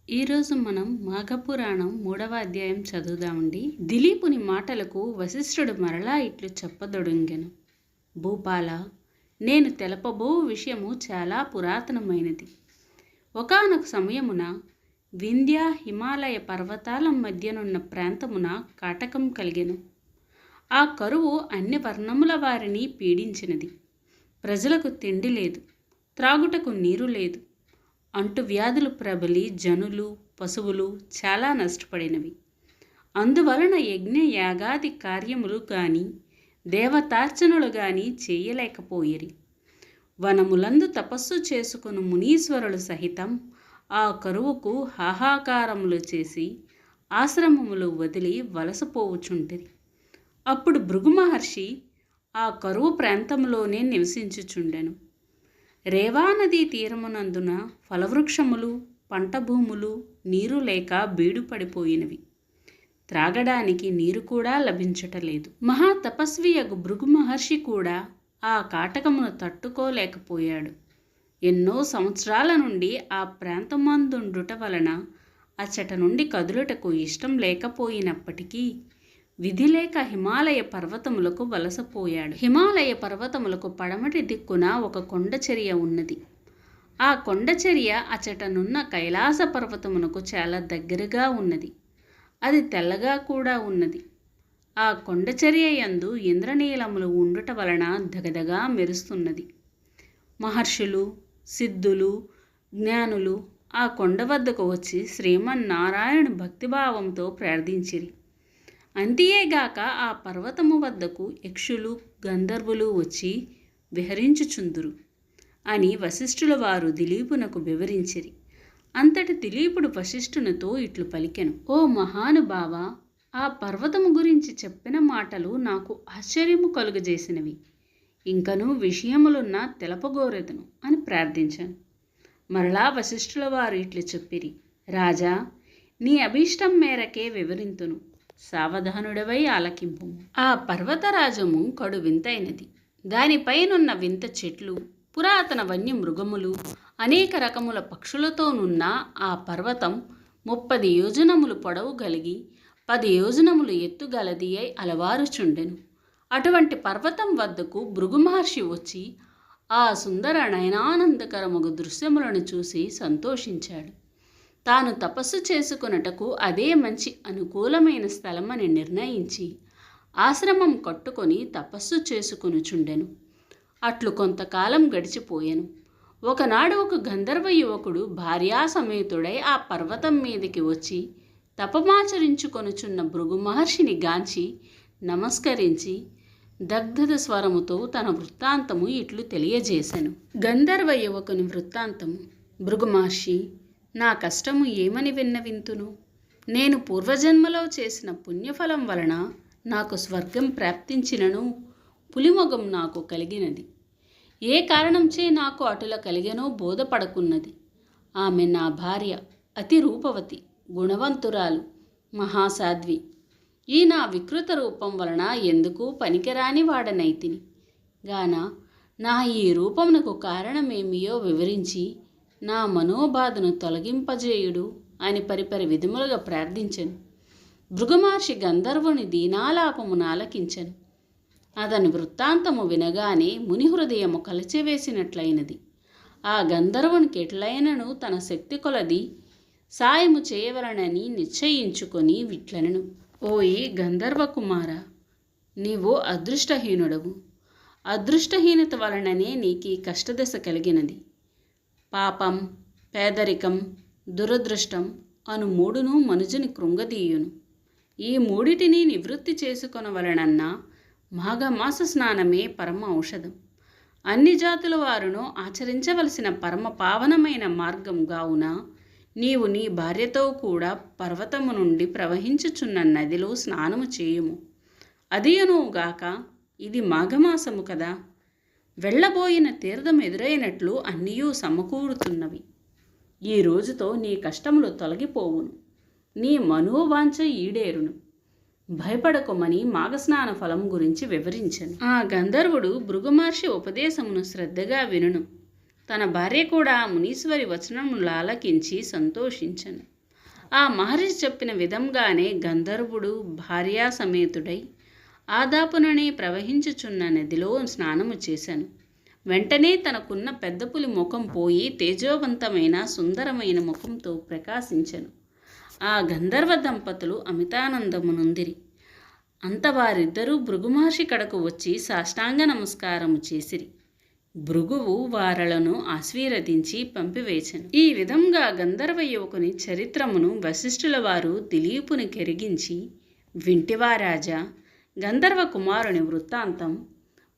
ఈరోజు మనం మాఘపురాణం 3వ అధ్యాయం చదువుదామండి. దిలీపుని మాటలకు వశిష్ఠుడు మరలా ఇట్లు చెప్పదొడంగెను. భూపాల, నేను తెలపబో విషయము చాలా పురాతనమైనది. ఒకానొక సమయమున వింధ్య హిమాలయ పర్వతాల మధ్యనున్న ప్రాంతమున కాటకం కలిగెను. ఆ కరువు అన్ని వర్ణముల వారిని పీడించినది. ప్రజలకు తిండి లేదు, త్రాగుటకు నీరు లేదు. అంటువ్యాధులు ప్రబలి జనులు, పశువులు చాలా నష్టపడినవి. అందువలన యజ్ఞ యాగాది కార్యములు గాని దేవతార్చనలు గాని చేయలేకపోయిరి. వనములందు తపస్సు చేసుకుని మునీశ్వరులు సహితం ఆ కరువుకు హాహాకారములు చేసి ఆశ్రమములు వదిలి వలసపోవుచుంటిరి. అప్పుడు భృగు మహర్షి ఆ కరువు ప్రాంతంలోనే నివసించుచుండెను. రేవానదీ తీరమునందున ఫలవృక్షములు, పంట భూములు నీరు లేక బీడుపడిపోయినవి. త్రాగడానికి నీరు కూడా లభించటలేదు. మహాతపస్వియగు భృగు మహర్షి కూడా ఆ కాటకమును తట్టుకోలేకపోయాడు. ఎన్నో సంవత్సరాల నుండి ఆ ప్రాంతమందుండుట వలన అచ్చట నుండి కదులుటకు ఇష్టం లేకపోయినప్పటికీ విధి లేక హిమాలయ పర్వతములకు వలసపోయాడు. హిమాలయ పర్వతములకు పడమటి దిక్కున ఒక కొండచర్య ఉన్నది. ఆ కొండచర్య అచటనున్న కైలాస పర్వతమునకు చాలా దగ్గరగా ఉన్నది. అది తెల్లగా కూడా ఉన్నది. ఆ కొండచర్య యందు ఇంద్రనీలములు ఉండుట వలన దగదగా మెరుస్తున్నది. మహర్షులు, సిద్ధులు, జ్ఞానులు ఆ కొండ వద్దకు వచ్చి శ్రీమన్నారాయణుని భక్తిభావంతో ప్రార్థించిరి. అంతియేగాక ఆ పర్వతము వద్దకు యక్షులు, గంధర్వులు వచ్చి విహరించుచుందురు అని వశిష్ఠుల వారు దిలీపునకు వివరించిరి. అంతటి దిలీపుడు వశిష్ఠునితో ఇట్లు పలికెను. ఓ మహానుభావ, ఆ పర్వతము గురించి చెప్పిన మాటలు నాకు ఆశ్చర్యము కలుగజేసినవి. ఇంకనూ విషయములున్న తెలపగోరెదను అని ప్రార్థించాను. మరలా వశిష్ఠుల వారు ఇట్లు చెప్పిరి. రాజా, నీ అభీష్టం మేరకే వివరింతును, సావధానుడవై ఆలకింపు. ఆ పర్వతరాజము కడు వింతైనది. దానిపైనున్న వింత చెట్లు, పురాతన వన్యమృగములు, అనేక రకముల పక్షులతోనున్న ఆ పర్వతం 30 యోజనములు పొడవు కలిగి 10 యోజనములు ఎత్తుగలది అయి అలవారుచుండెను. అటువంటి పర్వతం వద్దకు భృగు మహర్షి వచ్చి ఆ సుందర నయనానందకరమగు దృశ్యములను చూసి సంతోషించాడు. తాను తపస్సు చేసుకొనుటకు అదే మంచి అనుకూలమైన స్థలమని నిర్ణయించి ఆశ్రమం కట్టుకొని తపస్సు చేసుకొనుచుండెను. అట్లు కొంతకాలం గడిచిపోయెను. ఒకనాడు ఒక గంధర్వ యువకుడు భార్యాసమేతుడై ఆ పర్వతం మీదకి వచ్చి తపమాచరించుకొనుచున్న భృగు మహర్షిని గాంచి నమస్కరించి దగ్ధద స్వరముతో తన వృత్తాంతము ఇట్లు తెలియజేసెను. గంధర్వ యువకుని వృత్తాంతము. భృగు మహర్షి, నా కష్టము ఏమని విన్నవింతును? నేను పూర్వజన్మలో చేసిన పుణ్యఫలం వలన నాకు స్వర్గం ప్రాప్తించినను పులిమొగం నాకు కలిగినది. ఏ కారణంచే నాకు అటుల కలిగెనో బోధపడకున్నది. ఆమె నా భార్య, అతి రూపవతి, గుణవంతురాలు, మహాసాధ్వి. ఈ నా వికృత రూపం వలన ఎందుకు పనికిరాని వాడనైతిని గాన నా ఈ రూపమునకు కారణమేమియో వివరించి నా మనోబాధను తొలగింపజేయుడు అని పరిపరి విధములుగా ప్రార్థించెను. భృగు మహర్షి గంధర్వుని దీనాలాపమును ఆలకించెను. అతని వృత్తాంతము వినగానే ముని హృదయము కలిచివేసినట్లయినది. ఆ గంధర్వునికి ఎట్లయినను తన శక్తి కొలది సాయము చేయవలనని నిశ్చయించుకొని విట్లనెను. ఓయి గంధర్వ కుమార, నీవు అదృష్టహీనుడవు. అదృష్టహీనత వలననే నీకు కష్టదశ కలిగినది. పాపం, పేదరికం, దురదృష్టం అను మూడును మనుజుని కృంగదీయును. ఈ మూడిటిని నివృత్తి చేసుకొనవలనన్న మాఘమాస స్నానమే పరమ ఔషధం. అన్ని జాతుల వారును ఆచరించవలసిన పరమ పావనమైన మార్గం గావున నీవు నీ భార్యతో కూడా పర్వతము నుండి ప్రవహించుచున్న నదిలో స్నానము చేయుము. అదియునుగాక ఇది మాఘమాసము కదా. వెళ్ళబోయిన తీర్థం ఎదురైనట్లు అన్నీయూ సమకూరుతున్నవి. ఈ రోజుతో నీ కష్టములు తొలగిపోవును, నీ మనోవాంఛ ఈడేరును. భయపడకుమని మాఘస్నాన ఫలం గురించి వివరించను. ఆ గంధర్వుడు భృగు మహర్షి ఉపదేశమును శ్రద్ధగా వినును. తన భార్య కూడా మునీశ్వరి వచనములు ఆలకించి సంతోషించెను. ఆ మహర్షి చెప్పిన విధంగానే గంధర్వుడు భార్యా సమేతుడై ఆదాపుననే ప్రవహించుచున్న నదిలో స్నానము చేశాను. వెంటనే తనకున్న పెద్ద పులి ముఖం పోయి తేజోవంతమైన సుందరమైన ముఖంతో ప్రకాశించెను. ఆ గంధర్వ దంపతులు అమితానందమునొందిరి. అంత వారిద్దరూ భృగు మహర్షి కడకు వచ్చి సాష్టాంగ నమస్కారము చేసిరి. భృగువు వారలను ఆశీర్వదించి పంపివేచెను. ఈ విధంగా గంధర్వ యువకుని చరిత్రమును వశిష్ఠుల వారు దిలీపుని కెరిగించి, వింటివా రాజా, గంధర్వ కుమారుని వృత్తాంతం.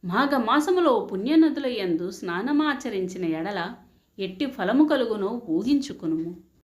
మాఘమాసములో పుణ్యనదుల యందు స్నానమాచరించిన ఎడల ఎట్టి ఫలము కలుగునో ఊహించుకునుము.